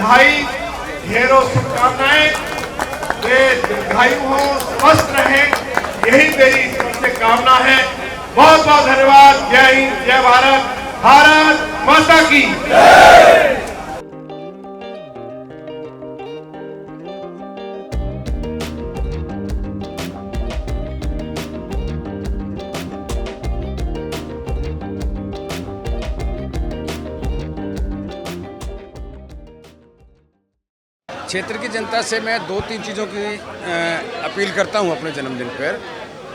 बधाई, ढेरों शुभकामनाएं। वे दीर्घायु हों, स्वस्थ रहें, यही मेरी सबसे कामना है। बहुत बहुत धन्यवाद। जय हिंद, जय भारत, भारत माता की। क्षेत्र की जनता से मैं 2-3 चीज़ों की अपील करता हूं अपने जन्मदिन पर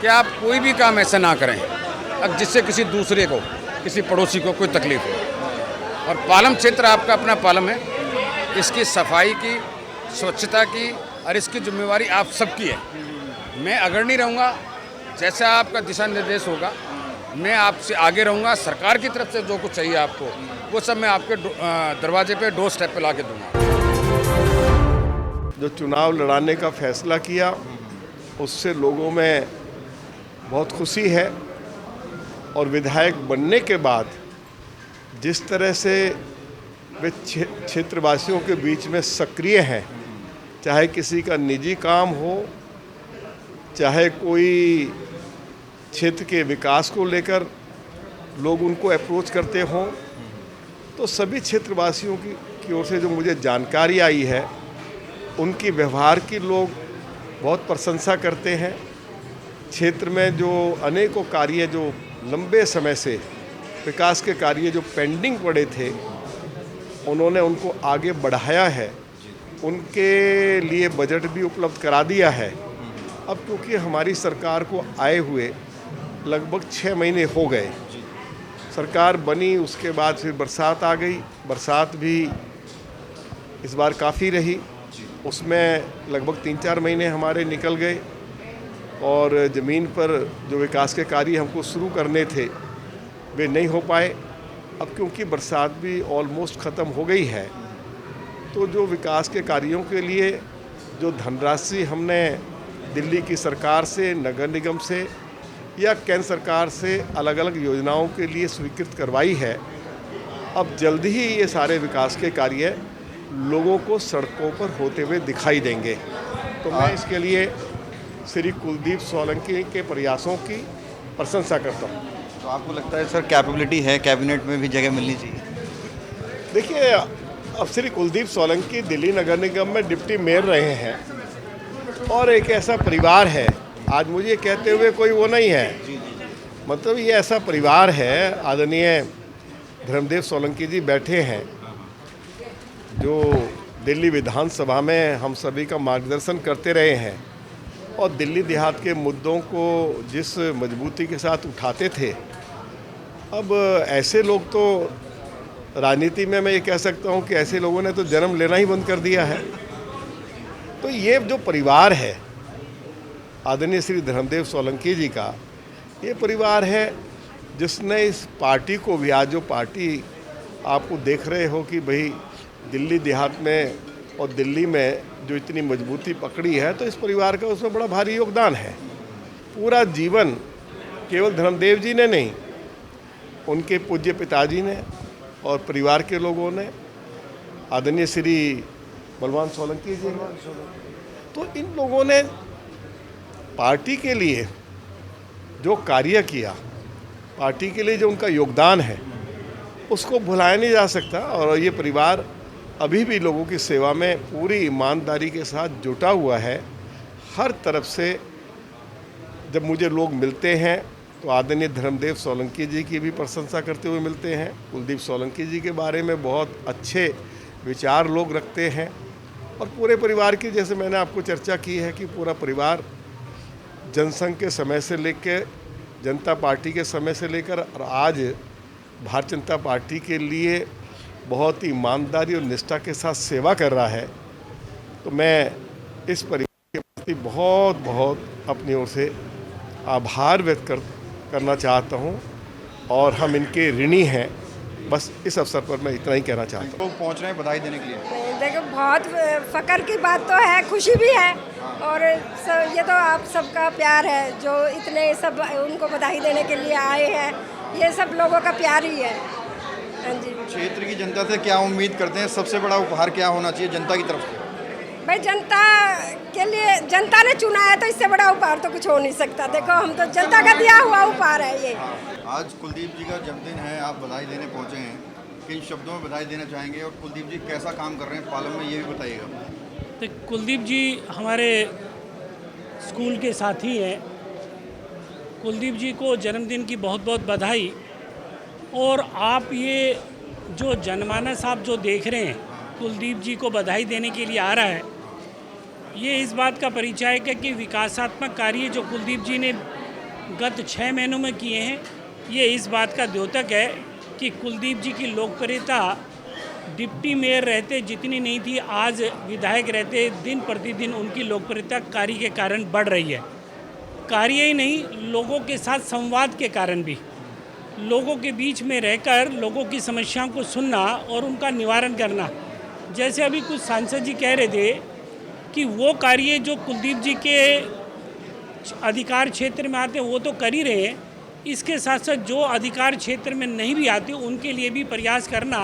कि आप कोई भी काम ऐसा ना करें अब जिससे किसी दूसरे को, किसी पड़ोसी को कोई तकलीफ हो। और पालम क्षेत्र आपका अपना पालम है, इसकी सफाई की, स्वच्छता की और इसकी जिम्मेवारी आप सबकी है। मैं अग्रणी रहूँगा, जैसा आपका दिशा निर्देश होगा मैं आपसे आगे रहूँगा। सरकार की तरफ से जो कुछ चाहिए आपको वो सब मैं आपके दरवाजे पे, डोर स्टेप पे ला के दूँगा। जो चुनाव लड़ाने का फैसला किया उससे लोगों में बहुत खुशी है, और विधायक बनने के बाद जिस तरह से वे क्षेत्रवासियों के बीच में सक्रिय हैं, चाहे किसी का निजी काम हो, चाहे कोई क्षेत्र के विकास को लेकर लोग उनको अप्रोच करते हों, तो सभी क्षेत्रवासियों की ओर से जो मुझे जानकारी आई है उनकी व्यवहार की लोग बहुत प्रशंसा करते हैं। क्षेत्र में जो अनेकों कार्य जो लंबे समय से विकास के कार्य जो पेंडिंग पड़े थे उन्होंने उनको आगे बढ़ाया है, उनके लिए बजट भी उपलब्ध करा दिया है। अब क्योंकि हमारी सरकार को आए हुए लगभग 6 महीने हो गए, सरकार बनी उसके बाद फिर बरसात आ गई, बरसात भी इस बार काफ़ी रही, उसमें लगभग 3-4 महीने हमारे निकल गए और ज़मीन पर जो विकास के कार्य हमको शुरू करने थे वे नहीं हो पाए। अब क्योंकि बरसात भी ऑलमोस्ट ख़त्म हो गई है, तो जो विकास के कार्यों के लिए जो धनराशि हमने दिल्ली की सरकार से, नगर निगम से या केंद्र सरकार से अलग अलग योजनाओं के लिए स्वीकृत करवाई है, अब जल्द ही ये सारे विकास के कार्य लोगों को सड़कों पर होते हुए दिखाई देंगे। तो मैं इसके लिए श्री कुलदीप सोलंकी के प्रयासों की प्रशंसा करता हूँ। तो आपको लगता है सर कैपेबिलिटी है, कैबिनेट में भी जगह मिलनी चाहिए? देखिए, अब श्री कुलदीप सोलंकी दिल्ली नगर निगम में डिप्टी मेयर रहे हैं और एक ऐसा परिवार है, आज मुझे कहते हुए कोई वो नहीं है, मतलब ये ऐसा परिवार है, आदरणीय धर्मदेव सोलंकी जी बैठे हैं जो दिल्ली विधानसभा में हम सभी का मार्गदर्शन करते रहे हैं और दिल्ली देहात के मुद्दों को जिस मजबूती के साथ उठाते थे। अब ऐसे लोग तो राजनीति में मैं ये कह सकता हूँ कि ऐसे लोगों ने तो जन्म लेना ही बंद कर दिया है। तो ये जो परिवार है आदरणीय श्री धर्मदेव सोलंकी जी का, ये परिवार है जिसने इस पार्टी को भी, आज जो पार्टी आपको देख रहे हो कि भाई दिल्ली देहात में और दिल्ली में जो इतनी मजबूती पकड़ी है, तो इस परिवार का उसमें बड़ा भारी योगदान है। पूरा जीवन केवल धर्मदेव जी ने नहीं, उनके पूज्य पिताजी ने और परिवार के लोगों ने, आदरणीय श्री बलवान सोलंकी जी ने, तो इन लोगों ने पार्टी के लिए जो कार्य किया, पार्टी के लिए जो उनका योगदान है, उसको भुलाया नहीं जा सकता। और ये परिवार अभी भी लोगों की सेवा में पूरी ईमानदारी के साथ जुटा हुआ है। हर तरफ से जब मुझे लोग मिलते हैं तो आदरणीय धर्मदेव सोलंकी जी की भी प्रशंसा करते हुए मिलते हैं। कुलदीप सोलंकी जी के बारे में बहुत अच्छे विचार लोग रखते हैं और पूरे परिवार की, जैसे मैंने आपको चर्चा की है कि पूरा परिवार जनसंघ के समय से लेकर, जनता पार्टी के समय से लेकर और आज भारतीय जनता पार्टी के लिए बहुत ही ईमानदारी और निष्ठा के साथ सेवा कर रहा है। तो मैं इस परिवार के प्रति बहुत बहुत अपनी ओर से आभार व्यक्त करना चाहता हूं और हम इनके ऋणी हैं। बस इस अवसर पर मैं इतना ही कहना चाहता हूँ। लोग पहुँच रहे हैं बधाई देने के लिए। देखो, बहुत फ़ख्र की बात तो है, खुशी भी है और ये तो आप सबका प्यार है जो इतने सब उनको बधाई देने के लिए आए हैं, ये सब लोगों का प्यार ही है। हाँ जी। क्षेत्र की जनता से क्या उम्मीद करते हैं, सबसे बड़ा उपहार क्या होना चाहिए जनता की तरफ से? भाई जनता के लिए, जनता ने चुना है तो इससे बड़ा उपहार तो कुछ हो नहीं सकता। देखो हम तो जनता का दिया हुआ उपहार है ये। आज कुलदीप जी का जन्मदिन है, आप बधाई देने पहुंचे हैं, किन शब्दों में बधाई देना चाहेंगे और कुलदीप जी कैसा काम कर रहे हैं पालम में, ये भी बताइएगा। तो कुलदीप जी हमारे स्कूल के साथी हैं। कुलदीप जी को जन्मदिन की बहुत बहुत बधाई। और आप ये जो जनमानस आप जो देख रहे हैं, कुलदीप जी को बधाई देने के लिए आ रहा है, ये इस बात का परिचायक है कि विकासात्मक कार्य जो कुलदीप जी ने गत 6 महीनों में किए हैं, ये इस बात का द्योतक है कि कुलदीप जी की लोकप्रियता डिप्टी मेयर रहते जितनी नहीं थी, आज विधायक रहते दिन प्रतिदिन उनकी लोकप्रियता कार्य के कारण बढ़ रही है। कार्य ही नहीं, लोगों के साथ संवाद के कारण भी, लोगों के बीच में रहकर लोगों की समस्याओं को सुनना और उनका निवारण करना। जैसे अभी कुछ सांसद जी कह रहे थे कि वो कार्य जो कुलदीप जी के अधिकार क्षेत्र में आते हैं वो तो कर ही रहे हैं, इसके साथ साथ जो अधिकार क्षेत्र में नहीं भी आते उनके लिए भी प्रयास करना,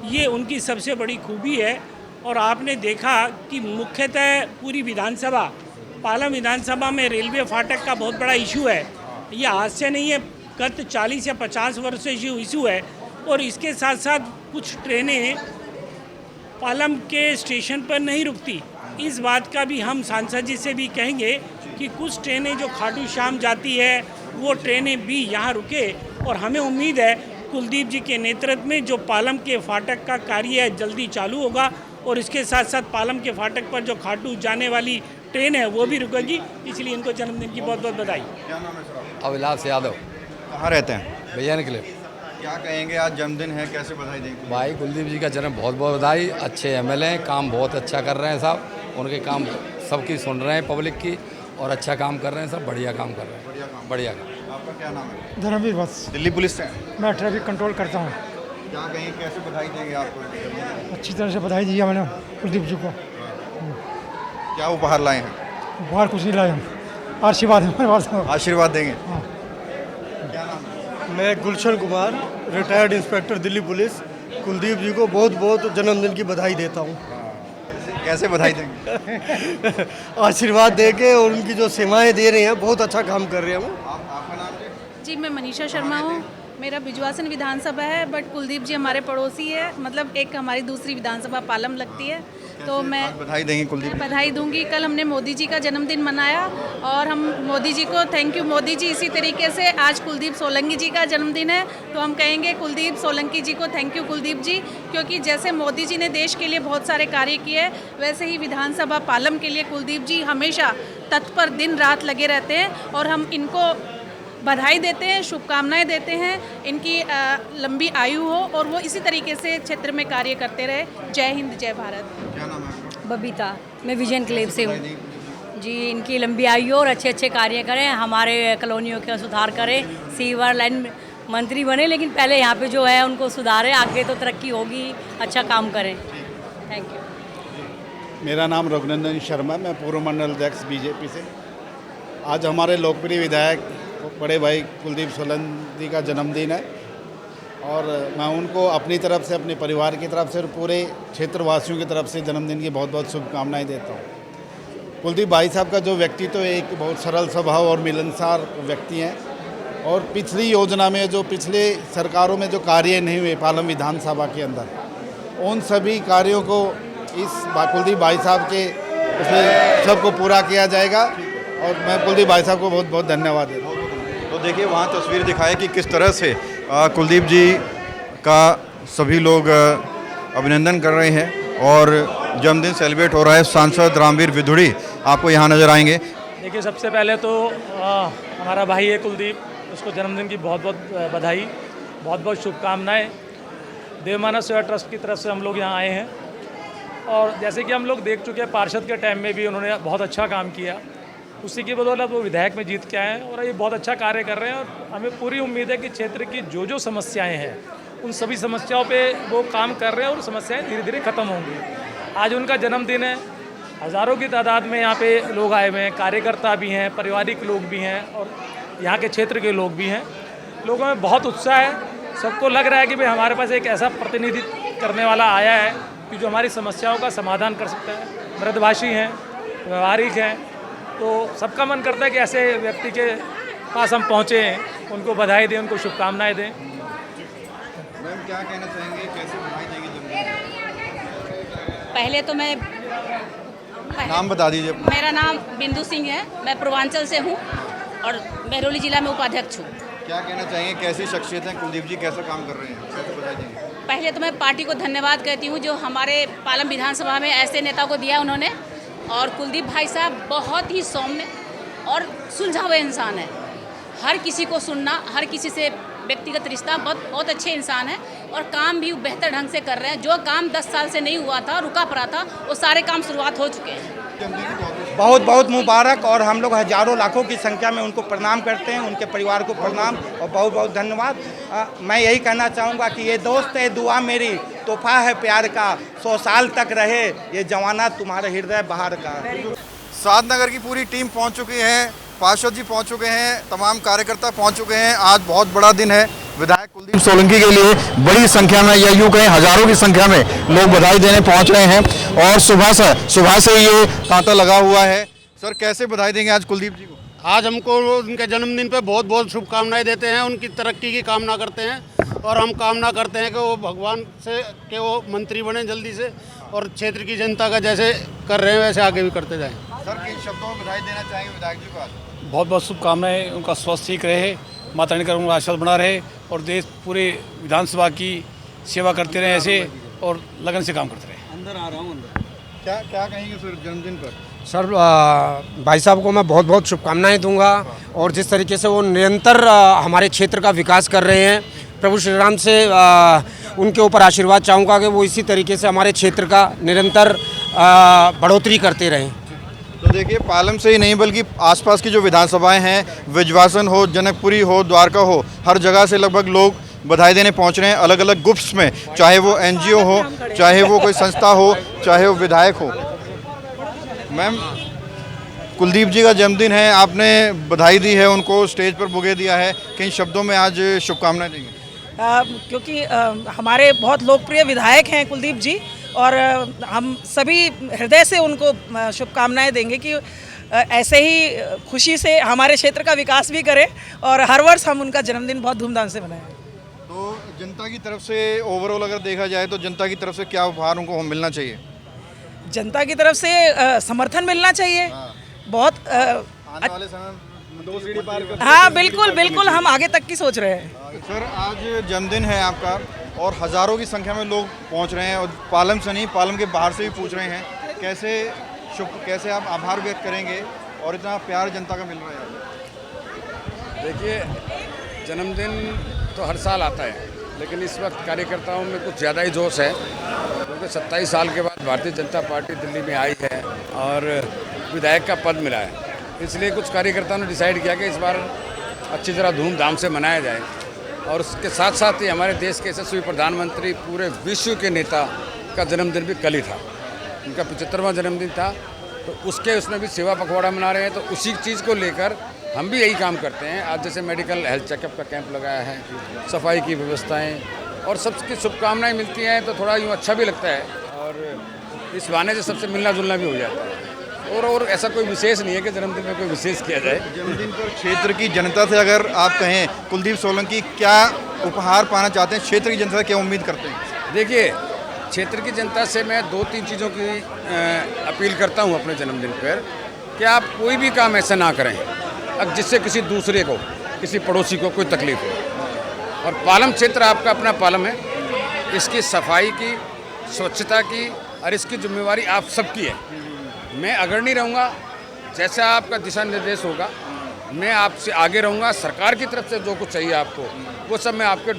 ये उनकी सबसे बड़ी खूबी है। और आपने देखा कि मुख्यतः पूरी विधानसभा, पालम विधानसभा में रेलवे फाटक का बहुत बड़ा इशू है। ये आज से नहीं है, गत 40 या 50 वर्ष से इशू है। और इसके साथ साथ कुछ ट्रेनें पालम के स्टेशन पर नहीं रुकती। इस बात का भी हम सांसद जी से भी कहेंगे कि कुछ ट्रेनें जो खाटू श्याम जाती है वो ट्रेनें भी यहाँ रुके। और हमें उम्मीद है कुलदीप जी के नेतृत्व में जो पालम के फाटक का कार्य है जल्दी चालू होगा। और इसके साथ साथ पालम के फाटक पर जो खाटू जाने वाली ट्रेन है वो भी रुकेगी। इसलिए इनको जन्मदिन की बहुत बहुत बधाई। क्या नाम है सर? अविलास यादव, कहाँ रहते हैं? भैया निकले। क्या कहेंगे, आज जन्मदिन है, कैसे बधाई देंगे? भाई कुलदीप जी का जन्म बहुत बहुत बधाई। अच्छे एमएलए हैं, काम बहुत अच्छा कर रहे हैं साहब, उनके काम सबकी सुन रहे हैं पब्लिक की, और अच्छा काम कर रहे हैं सब, बढ़िया काम कर रहे हैं, बढ़िया काम। आपका क्या नाम है? धर्मवीर बस, दिल्ली पुलिस से? मैं ट्रैफिक कंट्रोल करता हूँ। क्या कहेंगे, कैसे बधाई देंगे आपको? अच्छी तरह से बधाई दिया मैंने कुलदीप जी को। क्या उपहार लाए हैं? बाहर कुछ नहीं लाए हम, आशीर्वाद है हमारे पास। आशीर्वाद देंगे। हाँ। क्या नाम है? मैं Gulshan Kumar, retired inspector Delhi police, Kuldeep ji को बहुत बहुत जन्मदिन की बधाई देता हूँ। कैसे बधाई देंगे? आशीर्वाद देके और उनकी जो सेवाएं दे रहे हैं, बहुत अच्छा काम कर रहे हैं वो। आपका नाम? जी मैं मनीषा शर्मा हूँ। मेरा बिजवासन विधानसभा है, बट कुलदीप जी हमारे पड़ोसी है, मतलब एक हमारी दूसरी विधानसभा पालम लगती है। तो मैं आज बधाई देंगे कुलदीप? बधाई दूंगी। कल हमने मोदी जी का जन्मदिन मनाया और हम मोदी जी को थैंक यू मोदी जी। इसी तरीके से आज कुलदीप सोलंकी जी का जन्मदिन है, तो हम कहेंगे कुलदीप सोलंकी जी को थैंक यू कुलदीप जी, क्योंकि जैसे मोदी जी ने देश के लिए बहुत सारे कार्य किए, वैसे ही विधानसभा पालम के लिए कुलदीप जी हमेशा तत्पर दिन रात लगे रहते हैं। और हम इनको बधाई देते हैं, शुभकामनाएं देते हैं, इनकी लंबी आयु हो और वो इसी तरीके से क्षेत्र में कार्य करते रहे। जय हिंद, जय भारत। क्या नाम है आपका? बबीता, मैं विजन क्लेव से हूँ जी। इनकी लंबी आयु और अच्छे अच्छे कार्य करें, हमारे कॉलोनियों का सुधार करें, सीवर लाइन मंत्री बने, लेकिन पहले यहाँ पे जो है उनको सुधारें, आगे तो तरक्की होगी, अच्छा काम करें। Thank you. मेरा नाम रघुनंदन शर्मा, मैं पूर्व मंडल अध्यक्ष बीजेपी से। आज हमारे लोकप्रिय विधायक बड़े भाई कुलदीप सोलंकी का जन्मदिन है और मैं उनको अपनी तरफ से, अपने परिवार की तरफ से और पूरे क्षेत्रवासियों की तरफ से जन्मदिन की बहुत बहुत शुभकामनाएं देता हूँ। कुलदीप भाई साहब का जो व्यक्तित्व एक बहुत सरल स्वभाव और मिलनसार व्यक्ति हैं और पिछली योजना में जो पिछले सरकारों में जो कार्य नहीं हुए पालम विधानसभा के अंदर, उन सभी कार्यों को इस कुलदीप भाई साहब के उसमें सबको पूरा किया जाएगा और मैं कुलदीप भाई साहब को बहुत बहुत धन्यवाद देता हूँ। तो देखिए वहाँ तस्वीर दिखाए कि किस तरह से कुलदीप जी का सभी लोग अभिनंदन कर रहे हैं और जन्मदिन सेलिब्रेट हो रहा है। सांसद रामवीर विधुड़ी आपको यहाँ नजर आएंगे। देखिए, सबसे पहले तो हमारा भाई है कुलदीप, उसको जन्मदिन की बहुत बहुत बधाई, बहुत बहुत शुभकामनाएं। देवमानव सेवा ट्रस्ट की तरफ से हम लोग यहाँ आए हैं और जैसे कि हम लोग देख चुके हैं, पार्षद के टाइम में भी उन्होंने बहुत अच्छा काम किया, उसी की बदौलत वो विधायक में जीत के आए हैं और ये बहुत अच्छा कार्य कर रहे हैं। और हमें पूरी उम्मीद है कि क्षेत्र की जो जो समस्याएं हैं उन सभी समस्याओं पे वो काम कर रहे हैं और समस्याएं धीरे धीरे ख़त्म होंगी। आज उनका जन्मदिन है, हज़ारों की तादाद में यहाँ पे लोग आए हुए हैं, कार्यकर्ता भी हैं, पारिवारिक लोग भी हैं और यहाँ के क्षेत्र के लोग भी हैं। लोगों में बहुत उत्साह है, सबको लग रहा है कि भाई हमारे पास एक ऐसा प्रतिनिधित्व करने वाला आया है कि जो हमारी समस्याओं का समाधान कर सकता है। मृदभाषी हैं, व्यवहारिक हैं, तो सबका मन करता है कि ऐसे व्यक्ति के पास हम पहुँचे हैं, उनको बधाई दें, उनको शुभकामनाएं दें। मैम क्या कहना चाहेंगे, कैसे बधाई देंगे जन्मदिन? पहले तो मैं नाम बता दीजिए। मेरा नाम बिंदु सिंह है, मैं पूर्वांचल से हूँ और महरौली जिला में उपाध्यक्ष हूँ। क्या कहना चाहेंगे, कैसी शख्सियत हैं कुलदीप जी, कैसा काम कर रहे हैं, कैसे बधाई देंगे? पहले तो मैं पार्टी को धन्यवाद कहती हूँ जो हमारे पालम विधानसभा में ऐसे नेता को दिया उन्होंने। और कुलदीप भाई साहब बहुत ही सौम्य और सुलझाऊ इंसान है। हर किसी को सुनना, हर किसी से व्यक्तिगत रिश्ता, बहुत अच्छे इंसान हैं और काम भी बेहतर ढंग से कर रहे हैं। जो काम 10 साल से नहीं हुआ था, रुका पड़ा था, वो सारे काम शुरुआत हो चुके हैं। बहुत बहुत मुबारक और हम लोग हजारों लाखों की संख्या में उनको प्रणाम करते हैं, उनके परिवार को प्रणाम और बहुत बहुत धन्यवाद। मैं यही कहना चाहूँगा कि ये दोस्त है दुआ मेरी, तोहफा है प्यार का, 100 साल तक रहे ये जवाना तुम्हारे हृदय बहार का। साधनगर की पूरी टीम पहुंच चुकी है, पार्षद जी पहुंच चुके हैं, तमाम कार्यकर्ता पहुंच चुके हैं। आज बहुत बड़ा दिन है विधायक कुलदीप सोलंकी के लिए। बड़ी संख्या में या यूँ कहें हजारों की संख्या में लोग बधाई देने पहुंच रहे हैं और सुबह से ये तांता लगा हुआ है। सर कैसे बधाई देंगे आज कुलदीप जी को? आज हमको उनके जन्मदिन पे बहुत बहुत शुभकामनाएं देते हैं, उनकी तरक्की की कामना करते हैं और हम कामना करते हैं कि वो भगवान से कि वो मंत्री बने जल्दी से और क्षेत्र की जनता का जैसे कर रहे हैं वैसे आगे भी करते जाएं। सर किन शब्दों में बधाई देना चाहेंगे विधायक जी को आज? बहुत बहुत शुभकामनाएं, उनका स्वास्थ्य ठीक रहे, माता रानी का उनका आशीर्वाद बना रहे और देश पूरे विधानसभा की सेवा करते रहे ऐसे और लगन से काम करते रहे। अंदर आ रहा हूँ अंदर। क्या कहेंगे सर जन्मदिन पर? सर भाई साहब को मैं बहुत बहुत शुभकामनाएं दूंगा और जिस तरीके से वो निरंतर हमारे क्षेत्र का विकास कर रहे हैं, प्रभु श्री राम से उनके ऊपर आशीर्वाद चाहूँगा कि वो इसी तरीके से हमारे क्षेत्र का निरंतर बढ़ोतरी करते रहें। तो देखिए पालम से ही नहीं बल्कि आसपास की जो विधानसभाएं हैं, विजवासन हो, जनकपुरी हो, द्वारका हो, हर जगह से लगभग लोग बधाई देने पहुंच रहे हैं अलग अलग ग्रुप्स में, चाहे वो एनजीओ हो, चाहे वो कोई संस्था हो, चाहे वो विधायक हो। मैम कुलदीप जी का जन्मदिन है, आपने बधाई दी है, उनको स्टेज पर बुके दिया है, किन शब्दों में आज शुभकामनाएं देंगे? क्योंकि हमारे बहुत लोकप्रिय विधायक हैं कुलदीप जी और हम सभी हृदय से उनको शुभकामनाएं देंगे कि ऐसे ही खुशी से हमारे क्षेत्र का विकास भी करें और हर वर्ष हम उनका जन्मदिन बहुत धूमधाम से मनाएं। तो जनता की तरफ से ओवरऑल अगर देखा जाए तो जनता की तरफ से क्या उपहार उनको मिलना चाहिए? जनता की तरफ से समर्थन मिलना चाहिए। बहुत आने वाले समय 2 सीढ़ी पार कर। हाँ बिल्कुल बिल्कुल, हम आगे तक की सोच रहे हैं। सर आज जन्मदिन है आपका और हज़ारों की संख्या में लोग पहुंच रहे हैं और पालम से नहीं, पालम के बाहर से भी पूछ रहे हैं, कैसे आप आभार व्यक्त करेंगे और इतना प्यार जनता का मिल रहा है? देखिए जन्मदिन तो हर साल आता है, लेकिन इस वक्त कार्यकर्ताओं में कुछ ज़्यादा ही जोश है क्योंकि 27 साल के बाद भारतीय जनता पार्टी दिल्ली में आई है और विधायक का पद मिला है। इसलिए कुछ कार्यकर्ताओं ने डिसाइड किया कि इस बार अच्छी तरह धूमधाम से मनाया जाए और उसके साथ साथ ही हमारे देश के यशस्वी प्रधानमंत्री, पूरे विश्व के नेता का जन्मदिन भी कल ही था। उनका 75वां जन्मदिन था, तो उसमें भी सेवा पखवाड़ा मना रहे हैं। तो उसी चीज़ को लेकर हम भी यही काम करते हैं। आज जैसे मेडिकल हेल्थ चेकअप का कैंप लगाया है, सफाई की व्यवस्थाएँ और सबकी शुभकामनाएँ मिलती हैं तो थोड़ा यूँ अच्छा भी लगता है और इस बहाने से सबसे मिलना जुलना भी हो जाता है। और ऐसा कोई विशेष नहीं है कि जन्मदिन में कोई विशेष किया जाए। जन्मदिन पर क्षेत्र की जनता से अगर आप कहें कुलदीप सोलंकी क्या उपहार पाना चाहते हैं, क्षेत्र की जनता से क्या उम्मीद करते हैं? देखिए क्षेत्र की जनता से मैं 2-3 चीज़ों की अपील करता हूं अपने जन्मदिन पर कि आप कोई भी काम ऐसा ना करें अब जिससे किसी दूसरे को, किसी पड़ोसी को कोई तकलीफ हो। और पालम क्षेत्र आपका अपना पालम है, इसकी सफाई की, स्वच्छता की और इसकी जिम्मेवारी आप सबकी है। मैं अग्रणी रहूँगा, जैसा आपका दिशा निर्देश होगा मैं आपसे आगे रहूँगा। सरकार की तरफ से जो कुछ चाहिए आपको वो सब मैं आपके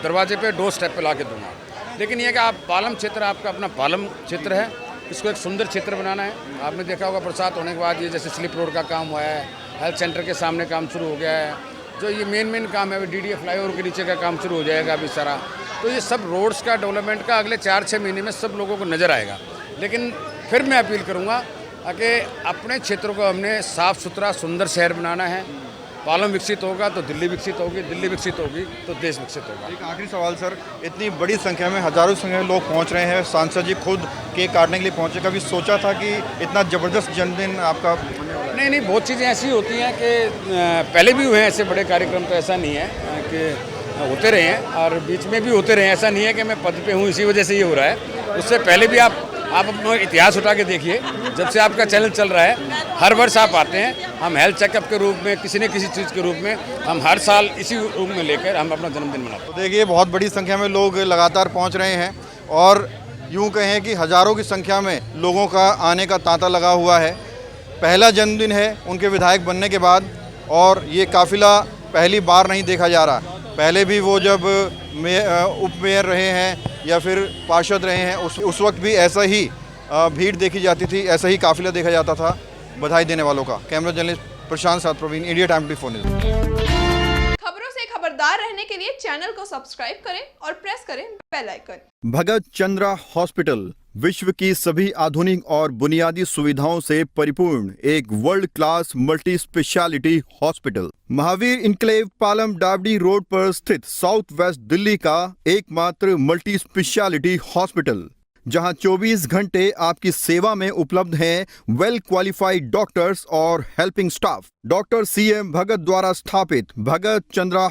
दरवाजे पे, डोर स्टेप पे ला के दूँगा। लेकिन यह कि आप पालम क्षेत्र आपका अपना पालम क्षेत्र है, इसको एक सुंदर क्षेत्र बनाना है। आपने देखा होगा बरसात होने के बाद ये जैसे स्लिप रोड का काम हुआ है, हेल्थ सेंटर के सामने काम शुरू हो गया है, जो ये मेन काम है DDA फ्लाईओवर के नीचे का काम शुरू हो जाएगा अभी सारा। तो ये सब रोड्स का डेवलपमेंट का अगले 4-6 महीने में सब लोगों को नज़र आएगा। लेकिन फिर मैं अपील करूँगा कि अपने क्षेत्र को हमने साफ़ सुथरा सुंदर शहर बनाना है पालम विकसित होगा तो दिल्ली विकसित होगी, दिल्ली विकसित होगी तो देश विकसित होगा। एक आखिरी सवाल सर, इतनी बड़ी संख्या में हजारों संख्या में लोग पहुंच रहे हैं, सांसद जी खुद केक काटने के लिए पहुंचे, कभी सोचा था कि इतना ज़बरदस्त जन्मदिन आपका? नहीं, बहुत चीज़ें ऐसी होती हैं कि पहले भी हुए हैं ऐसे बड़े कार्यक्रम, तो ऐसा नहीं है कि होते रहे हैं और बीच में भी होते रहे हैं। ऐसा नहीं है कि मैं पद पे हूँ इसी वजह से ये हो रहा है। उससे पहले भी आप अपना इतिहास उठा के देखिए, जब से आपका चैनल चल रहा है हर वर्ष आप आते हैं। हम हेल्थ चेकअप के रूप में, किसी न किसी चीज़ के रूप में हम हर साल इसी रूप में लेकर हम अपना जन्मदिन मनाते हैं। तो देखिए बहुत बड़ी संख्या में लोग लगातार पहुँच रहे हैं और यूँ कहें कि हज़ारों की संख्या में लोगों का आने का तांता लगा हुआ है। पहला जन्मदिन है उनके विधायक बनने के बाद और ये काफ़िला पहली बार नहीं देखा जा रहा। पहले भी वो जब उप मेयर रहे हैं या फिर पार्षद रहे हैं उस वक्त भी ऐसा ही भीड़ देखी जाती थी, ऐसा ही काफ़िला देखा जाता था बधाई देने वालों का। कैमरा जर्नलिस्ट प्रशांत साथ प्रवीण, इंडिया टाइम 24 न्यूज़। खबरों से खबरदार रहने के लिए चैनल को सब्सक्राइब करें और प्रेस करें बेल आइकन। भगत चंद्रा हॉस्पिटल विश्व की सभी आधुनिक और बुनियादी सुविधाओं से परिपूर्ण एक world class multi speciality hospital, Mahavir enclave Palam Dabri road पर स्थित साउथ वेस्ट दिल्ली का एकमात्र मल्टी स्पेशलिटी हॉस्पिटल, जहां 24 घंटे आपकी सेवा में उपलब्ध हैं वेल क्वालिफाइड डॉक्टर्स और हेल्पिंग स्टाफ। डॉक्टर CM भगत द्वारा स्थापित भगत चंद्रा